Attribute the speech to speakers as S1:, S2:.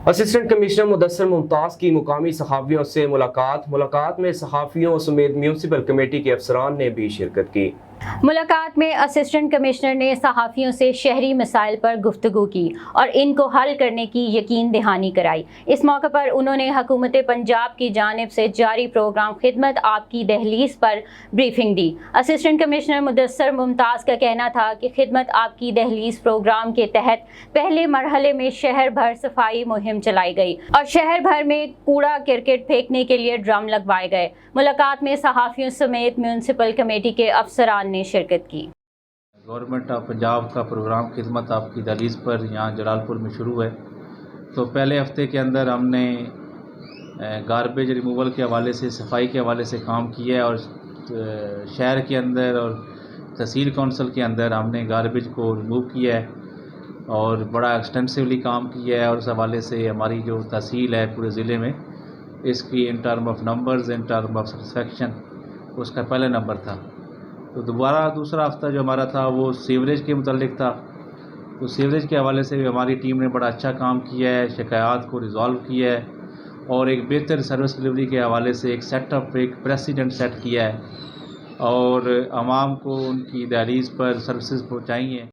S1: Assistant commissioner Mudassir ممتاز کی مقامی صحافیوں سے ملاقات میں صحافیوں سمیت میونسپل کمیٹی کے افسران نے بھی شرکت کی۔
S2: ملاقات میں اسسٹنٹ کمشنر نے صحافیوں سے شہری مسائل پر گفتگو کی اور ان کو حل کرنے کی یقین دہانی کرائی۔ اس موقع پر انہوں نے حکومت پنجاب کی جانب سے جاری پروگرام خدمت آپ کی دہلیز پر بریفنگ دی۔ اسسٹنٹ کمشنر مدثر ممتاز کا کہنا تھا کہ خدمت آپ کی دہلیز پروگرام کے تحت پہلے مرحلے میں شہر بھر صفائی مہم چلائی گئی اور شہر بھر میں کوڑا کرکٹ پھینکنے کے لیے ڈرم لگوائے گئے۔ ملاقات میں صحافیوں سمیت میونسپل کمیٹی کے افسران نے شرکت کی۔
S3: گورنمنٹ آف پنجاب کا پروگرام خدمت آپ کی دہلیز پر یہاں جلال پور میں شروع ہے، تو پہلے ہفتے کے اندر ہم نے گاربیج ریموول کے حوالے سے، صفائی کے حوالے سے کام کیا ہے، اور شہر کے اندر اور تحصیل کونسل کے اندر ہم نے گاربیج کو ریموو کیا ہے اور بڑا ایکسٹینسولی کام کیا ہے، اور اس حوالے سے ہماری جو تحصیل ہے پورے ضلع میں، اس کی in term of numbers, in term of satisfaction اس کا پہلا نمبر تھا۔ تو دوسرا ہفتہ جو ہمارا تھا وہ سیوریج کے متعلق تھا، تو سیوریج کے حوالے سے بھی ہماری ٹیم نے بڑا اچھا کام کیا ہے، شکایات کو ریزالو کیا ہے، اور ایک بہتر سروس ڈلیوری کے حوالے سے ایک سیٹ اپ، ایک پریسیڈنٹ سیٹ کیا ہے، اور عوام کو ان کی دہلیز پر سروسز پہنچائی ہیں۔